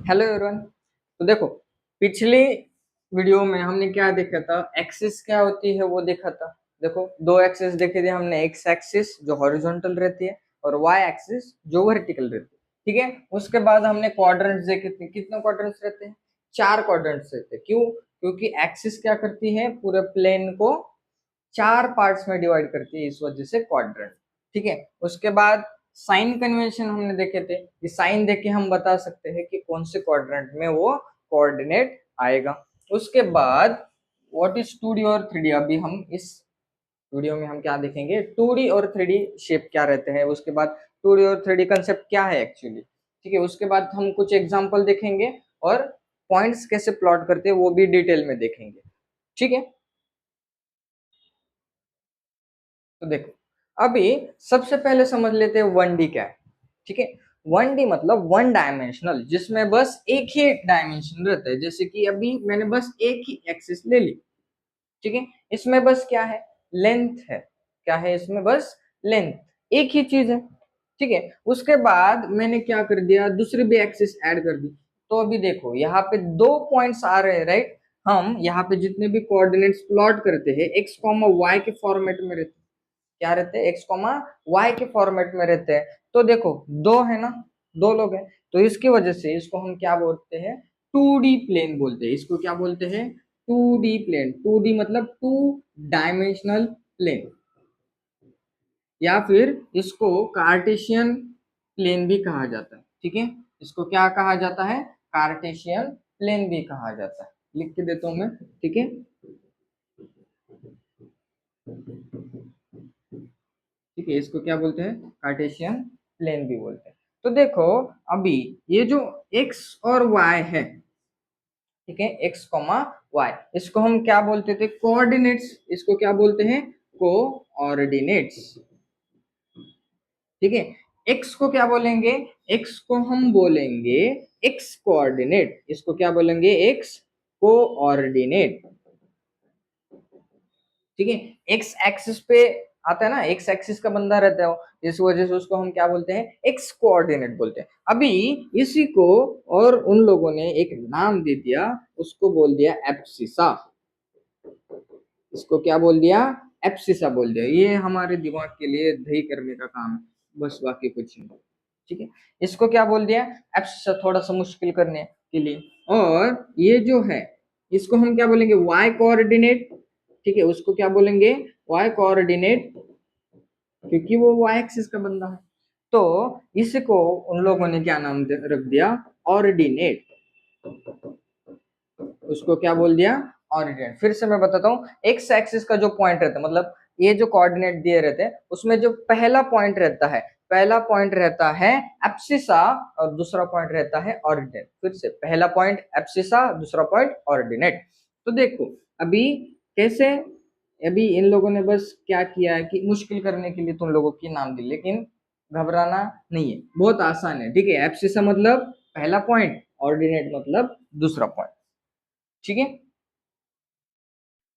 Hello everyone. तो देखो, पिछली वीडियो में हमने क्या देखा था, एक्सिस क्या होती है वो देखा था। देखो, दो एक्सिस देखे थे हमने, एक्स एक्सिस जो हॉरिजॉन्टल रहती है और वाई एक्सिस जो वर्टिकल रहती है। ठीक है, उसके बाद हमने क्वाड्रेंट्स देखे थे। कितने क्वाड्रेंट्स रहते हैं? 4 क्वाड्रेंट्स रहते हैं। क्यों? क्योंकि एक्सिस क्या करती है, पूरे प्लेन को 4 पार्ट्स में डिवाइड करती है, इस वजह से क्वाड्रेंट। ठीक है, उसके बाद साइन कन्वेंशन हमने देखे थे कि साइन देख के हम बता सकते हैं कि कौन से क्वाड्रेंट में वो कोऑर्डिनेट आएगा। उसके बाद व्हाट इज 2D और 3D। अभी हम इस वीडियो में हम क्या देखेंगे, 2D और 3D शेप क्या रहते हैं, उसके बाद 2D और 3D कंसेप्ट क्या है एक्चुअली। ठीक है, उसके बाद हम कुछ एग्जांपल देखेंगे और पॉइंट्स कैसे प्लॉट करते हैं वो भी डिटेल में देखेंगे। ठीक है, तो देखो, अभी सबसे पहले समझ लेते हैं 1D क्या है। ठीक है, 1D मतलब वन डायमेंशनल, जिसमें बस एक ही डायमेंशन रहता है। जैसे कि अभी मैंने बस एक ही एक्सिस ले ली। ठीक है, इसमें बस क्या है, लेंथ है। क्या है इसमें? बस लेंथ, एक ही चीज है। ठीक है, उसके बाद मैंने क्या कर दिया, दूसरी भी एक्सिस ऐड कर दी। तो अभी देखो, यहाँ पे दो पॉइंट्स आ रहे हैं, राइट। हम यहाँ पे जितने भी कोऑर्डिनेट्स प्लॉट करते हैं, एक्स कॉमा वाई के फॉर्मेट में रहते हैं। क्या रहते हैं? एक्स कॉमा वाई के फॉर्मेट में रहते हैं। तो देखो, दो है ना, दो लोग हैं, तो इसकी वजह से इसको हम क्या बोलते हैं, 2D प्लेन बोलते हैं। इसको क्या बोलते हैं? 2D plane. 2D मतलब टू डायमेंशनल प्लेन, या फिर इसको कार्टेशियन प्लेन भी कहा जाता है। ठीक है, इसको क्या कहा जाता है? कार्टेशियन प्लेन भी कहा जाता है। लिख के देता हूं मैं। ठीक है, ठीक है, इसको क्या बोलते हैं? कार्टेशियन प्लेन भी बोलते हैं। तो देखो, अभी ये जो x और y है, ठीक है, x कॉमा y, इसको हम क्या बोलते थे? कोऑर्डिनेट्स। इसको क्या बोलते हैं? कोऑर्डिनेट्स। ठीक है, x को क्या बोलेंगे? x को हम बोलेंगे x कोऑर्डिनेट। इसको क्या बोलेंगे? x coordinate. ठीक है, एक्स एक्सिस पे आता है ना, एक्स एक्सिस का बंदा रहता है वो, इस वजह से उसको हम क्या बोलते हैं? एक्स कोऑर्डिनेट बोलते हैं। अभी इसी को और उन लोगों ने एक नाम दे दिया, उसको बोल दिया एब्सिसा। इसको क्या बोल दिया? एब्सिसा बोल दिया। ये हमारे दिमाग के लिए दही करने का काम है, बस, बाकी कुछ नहीं। ठीक है, इसको क्या बोल दिया? एब्सिसा, थोड़ा सा मुश्किल करने के लिए। और ये जो है, इसको हम क्या बोलेंगे? Y coordinate. ठीक है, उसको क्या बोलेंगे? वाई कोऑर्डिनेट, क्योंकि वो वाई एक्सिस का बंदा है। तो इसको उन लोगों ने क्या नाम रख दिया? ऑर्डिनेट। उसको क्या बोल दिया? ऑर्डिनेट। फिर से मैं बताता हूँ, एक्स एक्सिस का जो पॉइंट रहता है, मतलब ये जो कोऑर्डिनेट दिए रहते हैं, उसमें जो पहला पॉइंट रहता है, पहला पॉइंट रहता है एब्सिसा और दूसरा पॉइंट रहता है ऑर्डिनेट। फिर से, पहला पॉइंट एब्सिसा, दूसरा पॉइंट ऑर्डिनेट। तो देखो, अभी कैसे, अभी इन लोगों ने बस क्या किया है कि मुश्किल करने के लिए तुम लोगों की नाम दी, लेकिन घबराना नहीं है, बहुत आसान है। ठीक है, एब्सिसा मतलब पहला पॉइंट, ऑर्डिनेट मतलब दूसरा पॉइंट। ठीक है,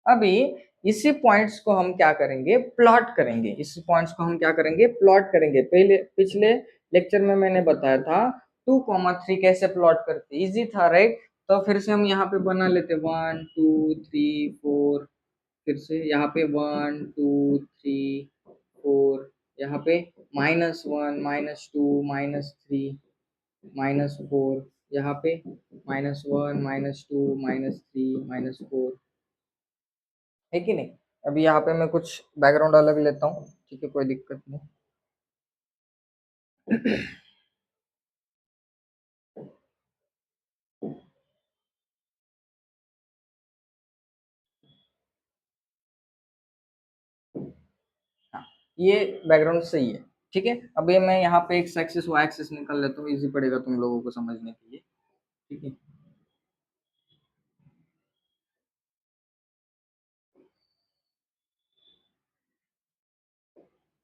अभी इसी पॉइंट्स को हम क्या करेंगे? प्लॉट करेंगे। इसी पॉइंट्स को हम क्या करेंगे? प्लॉट करेंगे। पहले पिछले लेक्चर में मैंने बताया था 2,3 कैसे प्लॉट करते, इजी था, राइट। तो फिर से हम यहाँ पे बना लेते, 1 2 3 4। फिर से यहाँ पे 1 2 3 4, यहाँ पे -1 -2 -3 -4, यहाँ पे -1 -2 -3 -4, है कि नहीं? अभी यहाँ पे मैं कुछ बैकग्राउंड अलग लेता हूँ, ठीक है, कोई दिक्कत नहीं। हाँ, ये बैकग्राउंड सही है। ठीक है, अभी मैं यहाँ पे एक्स एक्सिस वाई एक्सिस निकाल लेता हूँ, इजी पड़ेगा तुम लोगों को समझने के लिए। ठीक है,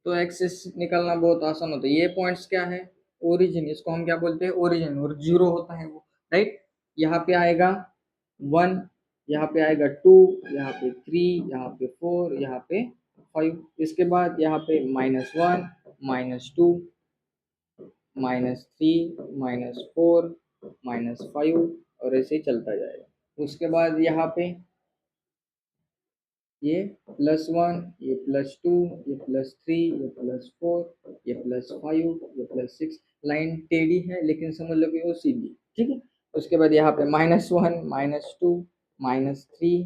तो एक्सिस निकालना बहुत आसान होता है। ये पॉइंट्स क्या है? ओरिजिन। इसको हम क्या बोलते हैं? ओरिजिन। और जीरो होता है वो, राइट। यहाँ पे आएगा 1, यहाँ पे आएगा 2, यहाँ पे 3, यहाँ पे 4, यहाँ पे 5। इसके बाद यहाँ पे -1 -2 -3 -4 -5 और ऐसे ही चलता जाएगा। उसके बाद यहाँ पे ये +1, ये +2, ये +3, ये +4, ये +5, ये +6। लाइन टेढ़ी है लेकिन समझ लो कि वो सीधी, ठीक है। उसके बाद यहाँ पे -1, -2, -3,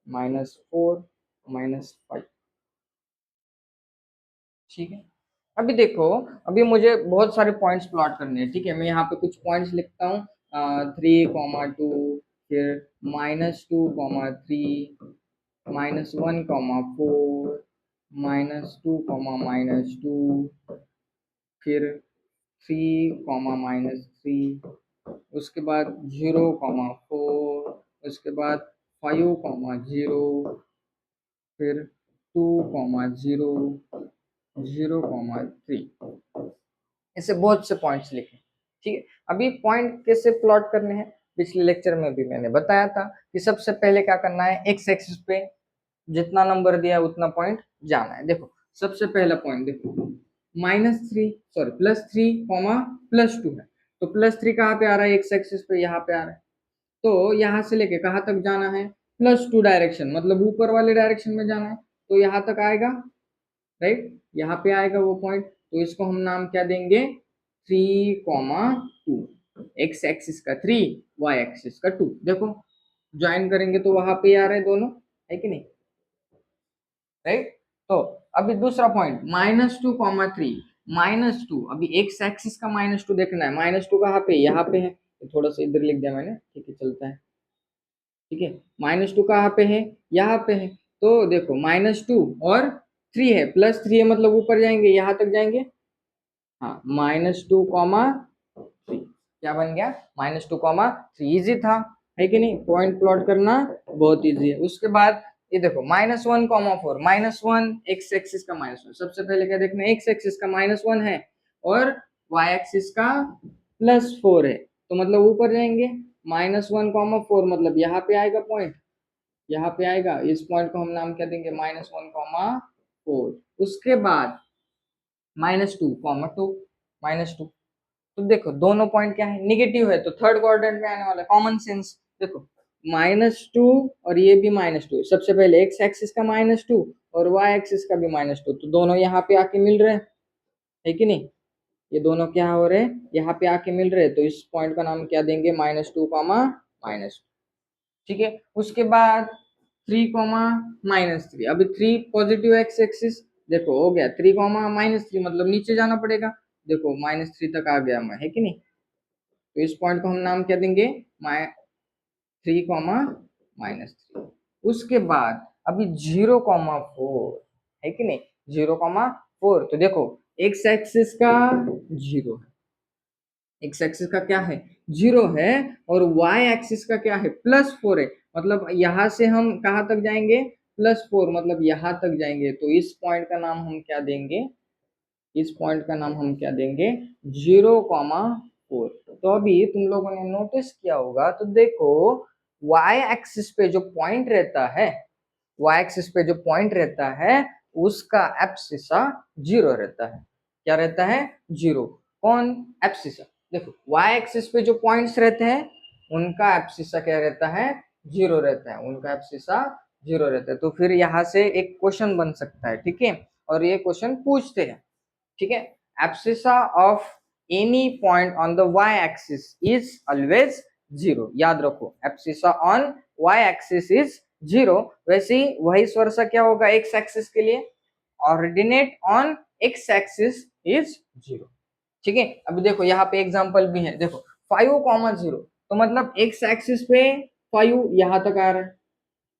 -4, -5, ठीक है। अभी देखो, अभी मुझे बहुत सारे पॉइंट्स प्लॉट करने हैं, ठीक है। मैं यहाँ पे कुछ पॉइंट्स लिखता हूँ, 3, 2, फिर -2, 3, -1, 4, -2, -2, फिर 3, उसके बाद 0, 4, उसके बाद 5, 0, फिर 2, 0, 0, 3। ऐसे बहुत से पॉइंट्स लिखे, ठीक है। अभी पॉइंट कैसे प्लॉट करने हैं, पिछले लेक्चर में भी मैंने बताया था कि सबसे पहले क्या करना है, एक्स एक्सिस पे जितना नंबर दिया है उतना पॉइंट जाना है। देखो सबसे पहला पॉइंट देखो, +3 है, तो +3 कहाँ पे आ रहा है, एक्स एक्सिस पे यहाँ पे आ रहा है। तो यहाँ से लेके कहाँ तक जाना है, +2 डायरेक्शन, मतलब ऊपर वाले डायरेक्शन में जाना है, तो यहाँ तक आएगा, राइट, यहाँ पे आएगा वो पॉइंट। तो इसको हम नाम क्या देंगे, 3, 2, एक्स एक्सिस का 3, वाई एक्सिस का 2। देखो ज्वाइन करेंगे तो वहां पे आ रहे हैं दोनों, है कि नहीं, राइट। तो अभी दूसरा पॉइंट -2, 3, -2, अभी एक्स एक्सिस का -2 देखना है। -2 कहाँ पे, यहाँ पे है, तो थोड़ा सा इधर लिख दिया मैंने, ठीक है, चलता है, ठीक है। -2 कहाँ पे है, यहाँ पे है। तो देखो -2 और 3 है, +3 है, मतलब ऊपर जाएंगे, यहाँ तक जाएंगे। हाँ, -2, 3 क्या बन गया, -2, 3 इजी था, है कि नहीं। पॉइंट प्लॉट करना बहुत इजी है। उसके बाद ये देखो -1, 4, -1 एक्स एक्सिस का -1, सबसे पहले क्या देखना है, एक्स एक्सिस का -1 है और वाई एक्सिस का +4 है, तो मतलब ऊपर जाएंगे। -1, 4 मतलब यहाँ पे आएगा पॉइंट, यहाँ पे आएगा, इस पॉइंट को हम नाम क्या देंगे, -1, 4। उसके बाद -2, 2, -2। तो देखो दोनों पॉइंट क्या है, निगेटिव है, तो थर्ड क्वाड्रेंट में आने वाला है, कॉमन सेंस। देखो -2 और ये भी -2, सबसे पहले एक्स एक्सिस का -2 और वाई एक्सिस का भी -2, तो दोनों यहाँ पे आके मिल रहे हैं, है कि नहीं। ये दोनों क्या हो रहे हैं, यहाँ पे आके मिल रहे हैं, तो इस पॉइंट का नाम क्या देंगे, -2, -2, ठीक है। उसके बाद 3, -3, अभी 3 पॉजिटिव एक्स एक्सिस, देखो हो गया 3, -3, मतलब नीचे जाना पड़ेगा। देखो -3 तक आ गया मैं, है कि नहीं। तो इस पॉइंट को हम नाम क्या देंगे, 3, -3। उसके बाद अभी 0, 4, है कि नहीं, 0, 4। तो देखो एक्स एक्सिस का 0 है, एक्स एक्सिस का क्या है, 0 है, और वाई एक्सिस का क्या है, +4 है, मतलब यहाँ से हम कहाँ तक जाएंगे, +4, मतलब यहाँ तक जाएंगे। तो इस पॉइंट का नाम हम क्या देंगे, इस पॉइंट का नाम हम क्या देंगे, 0, 4। तो अभी तुम लोगों ने नोटिस किया होगा, तो देखो वाई एक्सिस पे जो पॉइंट रहता है, वाई एक्सिस पे जो पॉइंट रहता है उसका एब्सिसा 0 रहता है। क्या रहता है, 0। कौन, एब्सिसा। देखो वाई एक्सिस पे जो पॉइंट्स रहते हैं उनका एब्सिसा क्या रहता है, 0 रहता है, उनका एब्सिसा 0 रहता है। तो फिर यहाँ से एक क्वेश्चन बन सकता है, ठीक है, और ये क्वेश्चन पूछते हैं, ठीक है। Abscissa of any point on the y axis is always 0, याद रखो, abscissa on y axis is 0। वैसे ही वही वर्षा क्या होगा x एक्सिस के लिए, ordinate on x axis is 0, ठीक है। अभी देखो यहाँ पे एग्जांपल भी है, देखो 5, 0, तो मतलब x एक्सिस पे 5 यहाँ तक आ रहा है,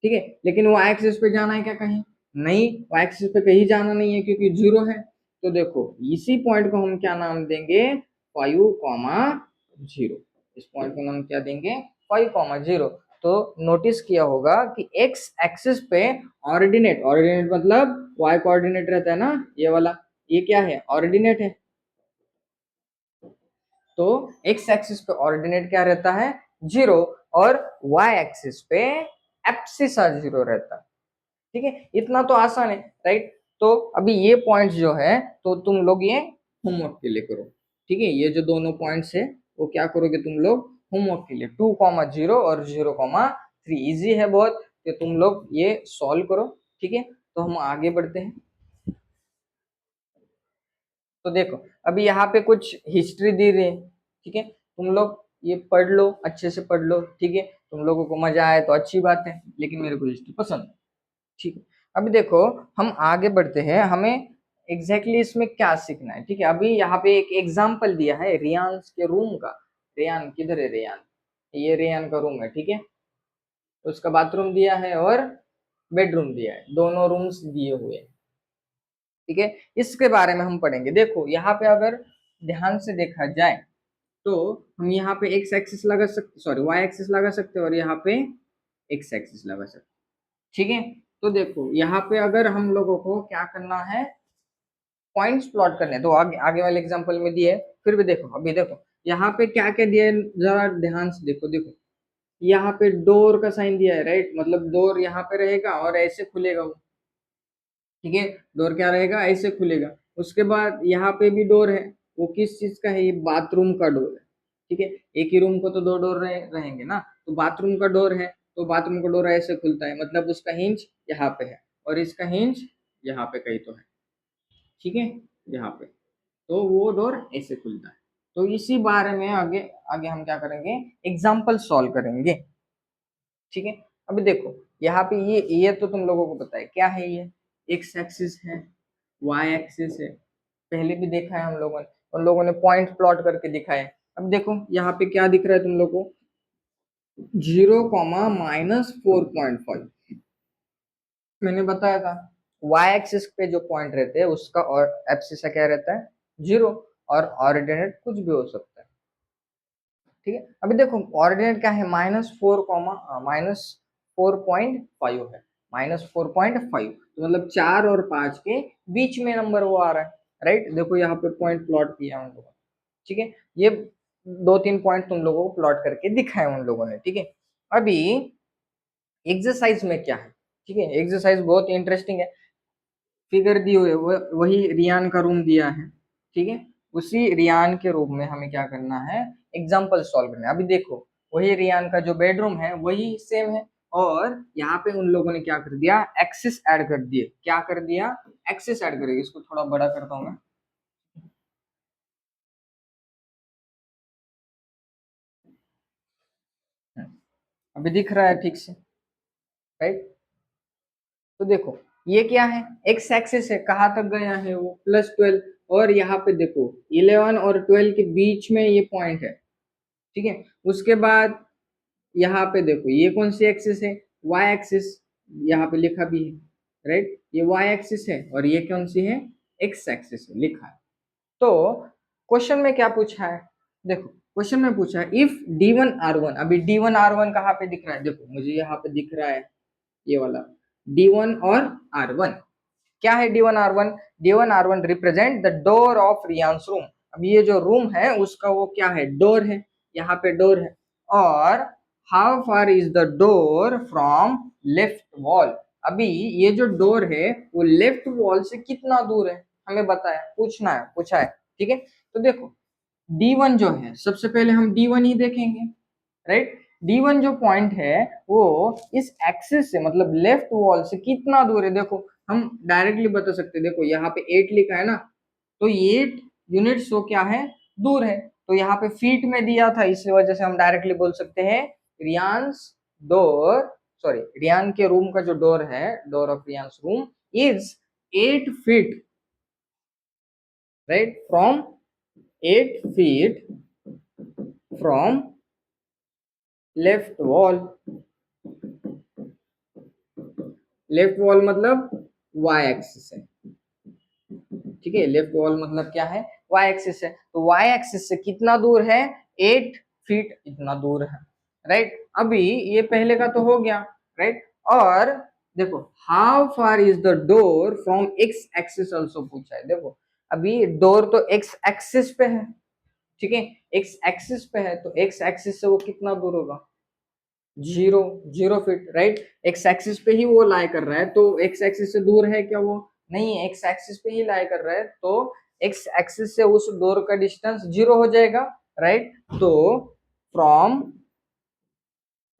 ठीक है, लेकिन y एक्सिस पे जाना है क्या कहीं, नहीं, y एक्सिस पे कहीं जाना नहीं है क्योंकि 0 है। तो देखो इसी पॉइंट को हम क्या नाम देंगे, 5, 0। इस पॉइंट को नाम क्या देंगे, 5, 0। तो नोटिस किया होगा कि x एक्सिस पे ऑर्डिनेट, ऑर्डिनेट मतलब y कोऑर्डिनेट रहता है ना, ये वाला, ये क्या है, ऑर्डिनेट है। तो x एक्सिस पे ऑर्डिनेट क्या रहता है, 0, और y एक्सिस पे एब्सिसा 0 रहता है, ठीक है। इतना तो आसान है, राइट। तो अभी ये पॉइंट्स जो है, तो तुम लोग ये होमवर्क के लिए करो, ठीक है। ये जो दोनों पॉइंट्स है वो क्या करोगे तुम लोग होमवर्क के लिए 2,0 और 0,3 इजी है बहुत, तो तुम लोग ये सॉल्व करो। ठीक है, तो हम आगे बढ़ते हैं। तो देखो अभी यहाँ पे कुछ हिस्ट्री दी रही है। ठीक है, तुम लोग ये पढ़ लो, अच्छे से पढ़ लो। ठीक है, तुम लोगों को मजा आए तो अच्छी बात है, लेकिन मेरे को हिस्ट्री पसंद है। ठीक है, अभी देखो हम आगे बढ़ते हैं, हमें एग्जैक्टली इसमें क्या सीखना है। ठीक है, अभी यहाँ पे एक एग्जाम्पल दिया है रियान के रूम का। रेयान किधर है? रेयान, ये रेयान का रूम है। ठीक है, तो उसका बाथरूम दिया है और बेडरूम दिया है, दोनों रूम्स दिए हुए हैं। ठीक है, इसके बारे में हम पढ़ेंगे। देखो यहाँ पे अगर ध्यान से देखा जाए तो हम यहाँ पे एक्स एक्सिस लगा सकते, सॉरी वाई एक्सिस लगा सकते हैं, और यहाँ पे एक्स एक्सिस लगा सकते। ठीक है, तो देखो यहाँ पे अगर हम लोगों को क्या करना है, पॉइंट्स प्लॉट करने हैं, तो आगे आगे वाले एग्जांपल में दिए। फिर भी देखो, अभी देखो यहाँ पे क्या क्या दिया है, जरा ध्यान से देखो। देखो यहाँ पे डोर का साइन दिया है, राइट, मतलब डोर यहाँ पे रहेगा और ऐसे खुलेगा वो। ठीक है, डोर क्या रहेगा, ऐसे खुलेगा। उसके बाद यहाँ पे भी डोर है, वो किस चीज का है, ये बाथरूम का डोर है। ठीक है, एक ही रूम को तो दो डोर रहेंगे ना, तो बाथरूम का डोर है, तो बाथरूम का डोर ऐसे खुलता है, मतलब उसका हिंज यहाँ पे है और इसका हिंज यहाँ पे कहीं तो है। ठीक है, यहाँ पे, तो वो डोर ऐसे खुलता है। तो इसी बारे में आगे आगे हम क्या करेंगे, एग्जाम्पल सॉल्व करेंगे। ठीक है, अभी देखो यहाँ पे ये तो तुम लोगों को पता है क्या है, ये एक्स एक्सिस है, वाई एक्सिस है, पहले भी देखा है हम लोगों ने, उन लोगों ने पॉइंट प्लॉट करके दिखाए। अब देखो यहाँ पे क्या दिख रहा है तुम लोग को, 0,-4.5। मैंने बताया था वाई एक्सिस पे जो पॉइंट रहते हैं उसका और एक्सिस क्या रहता है, 0, और ऑर्डिनेट कुछ भी हो सकता है। ठीक है, अभी देखो ऑर्डिनेट क्या है, -4,-4.5 है, -4.5, तो मतलब 4 और 5 के बीच में नंबर वो आ रहा है, राइट। देखो यहाँ पे पॉइंट प्लॉट किया उन लोगों ने। ठीक है, ये 2-3 पॉइंट तुम लोगों को प्लॉट करके दिखाए उन लोगों ने। ठीक है, अभी एक्सरसाइज में क्या है, ठीक है, एक्सरसाइज बहुत इंटरेस्टिंग है। फिगर दी हुई है, वही रियान का रूम दिया है। ठीक है, उसी रियान के रूम में हमें क्या करना है, एग्जाम्पल सॉल्व करना है। अभी देखो वही रियान का जो बेडरूम है वही सेम है, और यहाँ पे उन लोगों ने क्या कर दिया, एक्सिस ऐड कर दिए। क्या कर दिया, एक्सिस ऐड करेगी। इसको थोड़ा बड़ा करता हूँ मैं। अभी दिख रहा है ठीक से, राइट। तो देखो ये क्या है, एक्स एक्सिस है, कहाँ तक गया है वो, +12, और यहाँ पे देखो 11 और 12 के बीच में ये पॉइंट है। ठीक है, उसके बाद यहाँ पे देखो ये कौन सी एक्सिस है, वाई एक्सिस, यहाँ पे लिखा भी है, राइट, ये वाई एक्सिस है, और ये कौन सी है, एक्स एक्सिस है, लिखा है। तो क्वेश्चन में क्या पूछा है, देखो क्वेश्चन में पूछा है इफ D1 R1, अभी D1 R1 कहाँ पे दिख रहा है, देखो मुझे यहाँ पे दिख रहा है ये वाला D1 और R1। क्या है D1 R1, D1 R1 represent the door of Ryan's room. अब ये जो रूम है उसका वो क्या है, डोर है, यहाँ पे डोर है। और how far is the door from left wall, अभी ये जो डोर है वो लेफ्ट वॉल से कितना दूर है, हमें बताया, पूछना है, पूछा है। ठीक है, तो देखो D1 जो है, सबसे पहले हम D1 ही देखेंगे, राइट। D1 जो पॉइंट है वो इस एक्सिस से, मतलब लेफ्ट वॉल से कितना दूर है, देखो हम डायरेक्टली बता सकते हैं। देखो यहाँ पे 8 लिखा है ना, तो 8 यूनिट्स वो क्या है, दूर है। तो यहाँ पे फीट में दिया था, इस वजह से हम डायरेक्टली बोल सकते हैं रियांस डोर, सॉरी रियान के रूम का जो डोर है, door of Ryan's room is 8 feet, right, from 8 feet from left wall. Left wall मतलब वाई एक्सिस है। ठीक है, लेफ्ट वॉल मतलब क्या है, वाई एक्सिस है। तो वाई एक्सिस से कितना दूर है, 8 फीट, इतना दूर है, राइट। अभी ये पहले का तो हो गया, राइट। और देखो how far is the door from x axis also पूछा है। देखो अभी डोर तो एक्स एक्सिस पे है, ठीक है, एक्स एक्सिस पे है, तो एक्स एक्सिस से वो कितना दूर होगा, 0 फीट, राइट। एक्स एक्सिस पे ही वो लाई कर रहा है, तो एक्स एक्सिस से दूर है क्या वो, नहीं है, एक्स एक्सिस पे ही लाई कर रहा है, तो एक्स एक्सिस से उस डोर का डिस्टेंस 0 हो जाएगा, राइट। तो from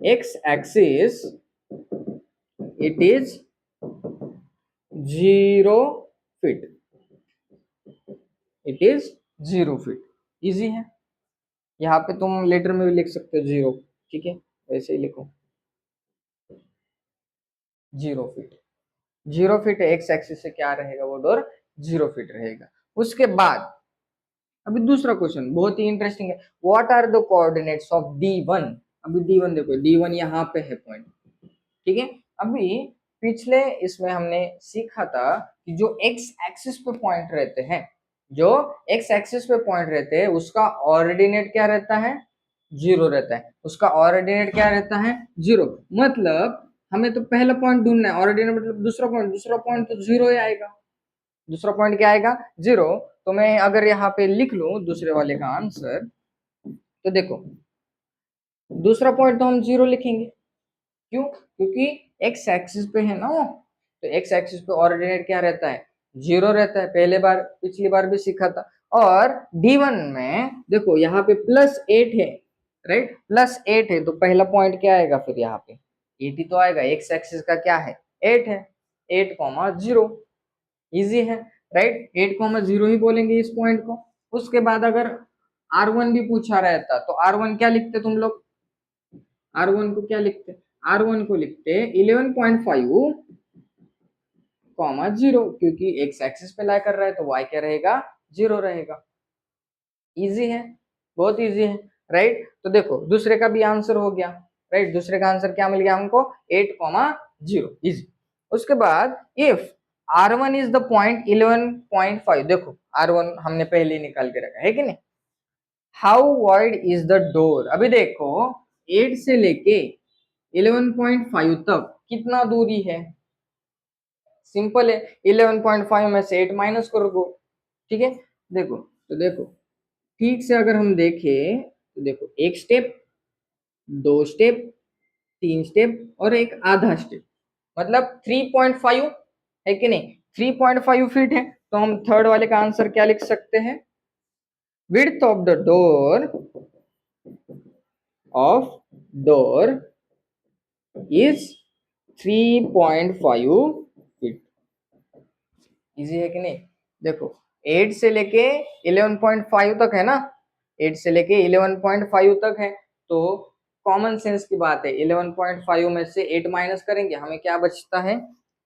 x axis it is 0 feet, it is 0 feet. Easy है। यहाँ पे तुम लेटर में भी लिख सकते हो 0, ठीक है, वैसे ही लिखो 0 फीट। 0 फीट एक्स एक्सिस से क्या रहेगा, वो डोर 0 फीट रहेगा। उसके बाद अभी दूसरा क्वेश्चन बहुत ही इंटरेस्टिंग है। What are the coordinates of D1? अभी D1 देखो, D1 यहाँ पे है पॉइंट, ठीक है। अभी पिछले इसमें हमने सीखा था कि जो एक्स एक्सिस पे पॉइंट रहते हैं, जो एक्स एक्सिस पे पॉइंट रहते हैं उसका ऑर्डिनेट क्या रहता है, 0 रहता है। उसका ऑर्डिनेट क्या रहता है, 0। मतलब हमें तो पहला पॉइंट ढूंढना है, ऑर्डिनेट मतलब दूसरा पॉइंट तो 0 ही आएगा। दूसरा पॉइंट क्या आएगा, 0। तो मैं अगर यहाँ पे लिख लूं दूसरे वाले का आंसर, तो देखो दूसरा पॉइंट तो हम 0 लिखेंगे। क्यों? क्योंकि एक्स एक्सिस पे है ना वो, तो एक्स एक्सिस पे ऑर्डिनेट क्या रहता है, 0 रहता है। पहले बार पिछली बार भी सीखा था। और D1 में देखो यहाँ पे +8 है, राइट, +8 है, तो पहला पॉइंट क्या आएगा फिर, यहाँ पे 8 ही तो आएगा। एक्स एक्सिस का क्या है, 8 है, 8,0। इजी है, राइट, 8,0 ही बोलेंगे इस पॉइंट को। उसके बाद अगर R1 भी पूछा रहता तो R1 क्या लिखते तुम लोग, R1 को क्या लिखते, R1 को लिखते 11.5, 0, क्योंकि एक्स एक्सिस पे लाई कर रहा है तो y क्या रहेगा, 0 रहेगा। इजी है, बहुत इजी है, राइट। तो देखो दूसरे का भी आंसर हो गया, राइट। दूसरे का आंसर क्या मिल गया हमको, 8,0। इजी। उसके बाद if R1 is the point 11.5, देखो R1 हमने पहले ही निकाल के रखा है कि नहीं। How wide is the door, अभी देखो 8 से लेके 11.5 तक कितना दूरी है, सिंपल है, 11.5 में से 8 माइनस कर दो, ठीक है। देखो तो देखो ठीक से अगर हम देखें तो देखो एक स्टेप, 2 स्टेप, 3 स्टेप और एक आधा स्टेप, मतलब 3.5 है कि नहीं, 3.5 फीट है। तो हम थर्ड वाले का आंसर क्या लिख सकते हैं, width of the of door is 3.5 feet. Easy है कि नहीं। देखो 8 से लेके 11.5 तक है ना, 8 से लेके 11.5 तक है, तो कॉमन सेंस की बात है, 11.5 में से 8 माइनस करेंगे हमें क्या बचता है,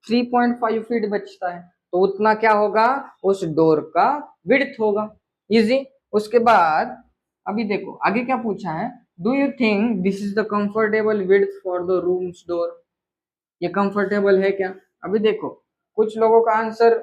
3.5 फीट बचता है। तो उतना क्या होगा, उस डोर का विड्थ होगा। इजी। उसके बाद अभी देखो आगे क्या पूछा है, do you think this is the comfortable width for the room's door, ये कंफर्टेबल है क्या। अभी देखो कुछ लोगों का आंसर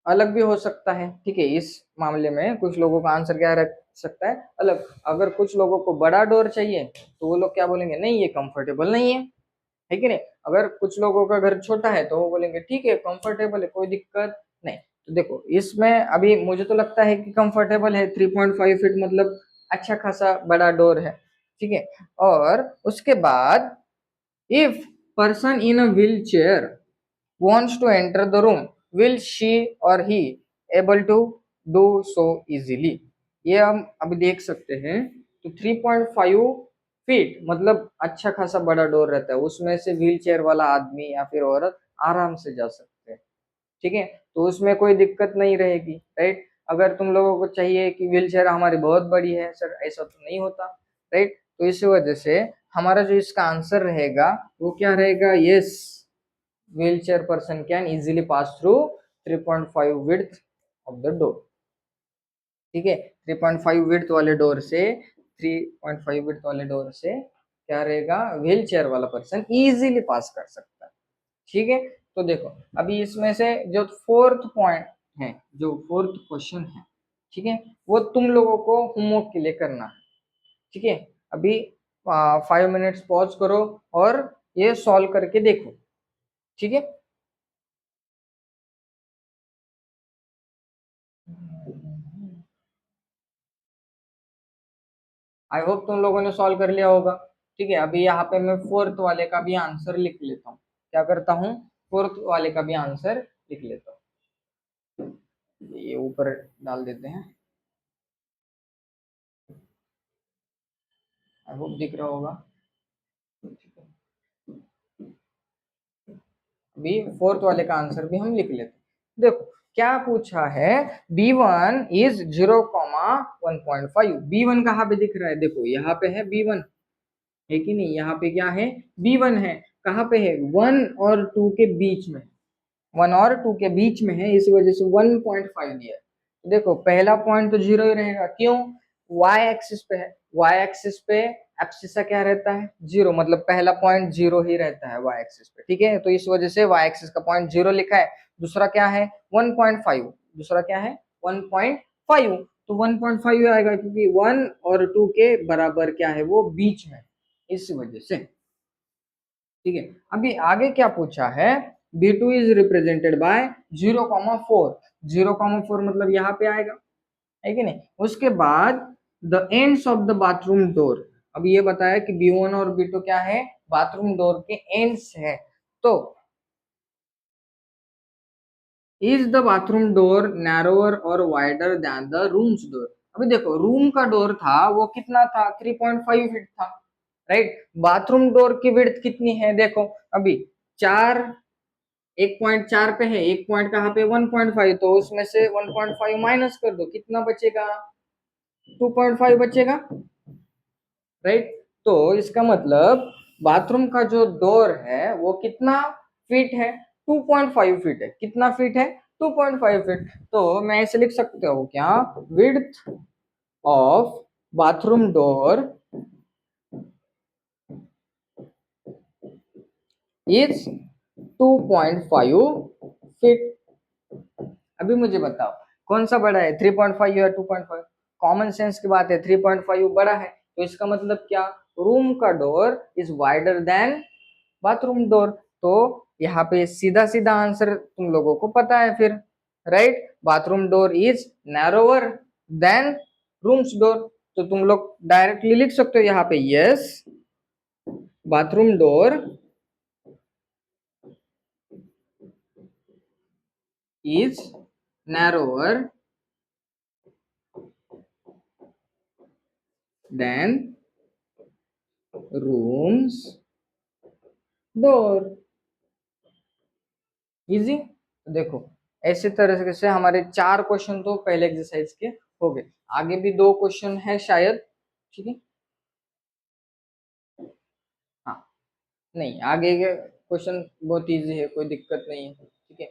अलग भी हो सकता है, ठीक है। इस मामले में कुछ लोगों का आंसर क्या रख सकता है, अलग। अगर कुछ लोगों को बड़ा डोर चाहिए तो वो लोग क्या बोलेंगे, नहीं ये कंफर्टेबल नहीं है कि नहीं। अगर कुछ लोगों का घर छोटा है तो वो बोलेंगे ठीक है कंफर्टेबल है, कोई दिक्कत नहीं। तो देखो इसमें अभी मुझे तो लगता है कि कंफर्टेबल है, 3.5 फीट मतलब अच्छा खासा बड़ा डोर है, ठीक है। और उसके बाद if person in a wheel chair wants to enter the room, will she or he able to do so easily, ये हम अभी देख सकते हैं। तो 3.5 फीट मतलब अच्छा खासा बड़ा डोर रहता है, उसमें से व्हील चेयर वाला आदमी या फिर औरत आराम से जा सकते हैं, ठीक है। तो उसमें कोई दिक्कत नहीं रहेगी, राइट। अगर तुम लोगों को चाहिए कि व्हील चेयर हमारी बहुत बड़ी है सर, ऐसा तो नहीं होता, राइट। तो इस वजह से हमारा जो इसका आंसर रहेगा वो क्या रहेगा, yes, wheelchair person can easily pass through 3.5 width of the door, ठीक है। 3.5 width वाले डोर से 3.5 width वाले डोर से क्या रहेगा, व्हील चेयर वाला पर्सन इजीली पास कर सकता है, ठीक है। तो देखो अभी इसमें से जो फोर्थ पॉइंट है, जो फोर्थ क्वेश्चन है, ठीक है, वो तुम लोगों को होमवर्क के लिए करना है, ठीक है। अभी 5 मिनट्स पॉज करो और ये सॉल्व करके देखो, ठीक है। आई होप तुम लोगों ने सॉल्व कर लिया होगा, ठीक है। अभी यहाँ पे मैं फोर्थ वाले का भी आंसर लिख लेता हूँ, क्या करता हूँ, फोर्थ वाले का भी आंसर लिख लेता हूँ, ये ऊपर डाल देते हैं। आई होप दिख रहा होगा। अभी फोर्थ वाले का आंसर भी हम लिख लेते। देखो क्या पूछा है, b1 इज 0,1.5। b1 कहाँ पे दिख रहा है, देखो यहाँ पे है b1, है कि नहीं, यहाँ पे क्या है b1 है, कहाँ पे है 1 और 2 के बीच में, 1 और 2 के बीच में है, इस वजह से 1.5 दिया है। देखो पहला पॉइंट तो जीरो ही रहेगा, क्यों, y एक्सिस पे है, y एक्सिस पे एब्सिसा क्या रहता है जीरो, मतलब पहला पॉइंट जीरो ही रहता है y एक्सिस पे, ठीक है, तो इस वजह से y एक्सिस का पॉइंट जीरो लिखा है। दूसरा क्या है 1.5, दूसरा क्या है 1.5, तो 1.5 आएगा क्योंकि 1 और 2 के बराबर क्या है वो बीच में, इस वजह से, ठीक है। अभी आगे क्या पूछा है, b2 इज रिप्रेजेंटेड बाय 0,4, 0,4 मतलब यहाँ पे आएगा, है कि नहीं। उसके बाद the ends of the bathroom door, अब ये बताया कि b1 और b2 क्या है, बाथरूम डोर के एंड्स है, तो is the bathroom door narrower और wider than the room's door. अभी देखो रूम का डोर था वो कितना था 3.5 फीट था, राइट, बाथरूम डोर की विड्थ कितनी है, देखो अभी 4, 1.4 पे है, एक पॉइंट कहाँ पे 1.5, तो उसमें से 1.5 माइनस कर दो, कितना बचेगा 2.5 बचेगा, राइट। तो इसका मतलब बाथरूम का जो डोर है वो कितना फीट है, 2.5 फीट है, कितना फीट है 2.5 फीट, तो मैं ऐसे लिख सकते हो क्या, width of bathroom door is 2.5 feet. अभी मुझे बताओ कौन सा बड़ा है 3.5 या 2.5, कॉमन सेंस की बात है 3.5 बड़ा है, तो इसका मतलब क्या, रूम का door is wider than bathroom door, तो यहाँ पे सीधा सीधा आंसर तुम लोगों को पता है फिर, right, bathroom door is narrower than rooms door, तो तुम लोग डायरेक्टली लिख सकते हो यहाँ पे yes, bathroom door is narrower than rooms door, easy. देखो ऐसे तरह से हमारे 4 क्वेश्चन तो पहले एक्सरसाइज के हो गए, आगे भी 2 क्वेश्चन है शायद, ठीक है, हाँ, नहीं आगे के क्वेश्चन बहुत इजी है, कोई दिक्कत नहीं है, ठीक है।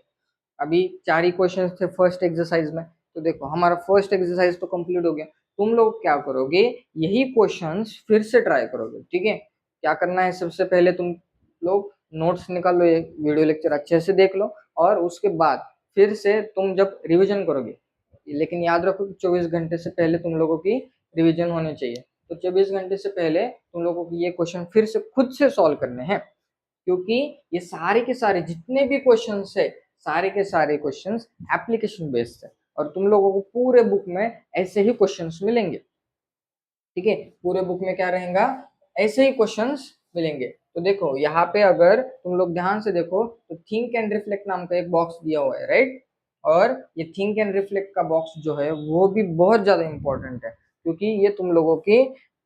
अभी 4 ही क्वेश्चन थे फर्स्ट एक्सरसाइज में, तो देखो हमारा फर्स्ट एक्सरसाइज तो कंप्लीट हो गया, तुम लोग क्या करोगे, यही क्वेश्चंस फिर से ट्राई करोगे, ठीक है। क्या करना है, सबसे पहले तुम लोग नोट्स निकाल लो, ये वीडियो लेक्चर अच्छे से देख लो, और उसके बाद फिर से तुम जब रिवीजन करोगे, लेकिन याद रखो कि 24 घंटे से पहले तुम लोगों की रिवीजन होनी चाहिए, तो 24 घंटे से पहले तुम लोगों को ये क्वेश्चन फिर से खुद से सॉल्व करने हैं, क्योंकि ये सारे के सारे जितने भी क्वेश्चंस है, सारे के सारे क्वेश्चंस एप्लीकेशन बेस्ड है, और तुम लोगों को पूरे बुक में ऐसे ही क्वेश्चंस मिलेंगे, ठीक है, पूरे बुक में क्या रहेगा, ऐसे ही क्वेश्चंस मिलेंगे। तो देखो यहाँ पे अगर तुम लोग ध्यान से देखो तो थिंक एंड रिफ्लेक्ट नाम का एक बॉक्स दिया हुआ है, राइट, और ये थिंक एंड रिफ्लेक्ट का बॉक्स जो है वो भी बहुत ज्यादा इंपॉर्टेंट है, क्योंकि ये तुम लोगों की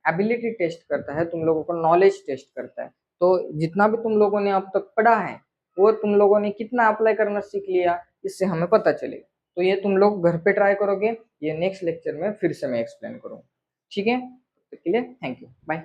एबिलिटी टेस्ट करता है, तुम लोगों को नॉलेज टेस्ट करता है, तो जितना भी तुम लोगों ने अब तक पढ़ा है वो तुम लोगों ने कितना अप्लाई करना सीख लिया, इससे हमें पता चलेगा, तो ये तुम लोग घर पे ट्राई करोगे, ये नेक्स्ट लेक्चर में फिर से मैं एक्सप्लेन करूंगा, ठीक है, तो के लिए थैंक यू, बाय।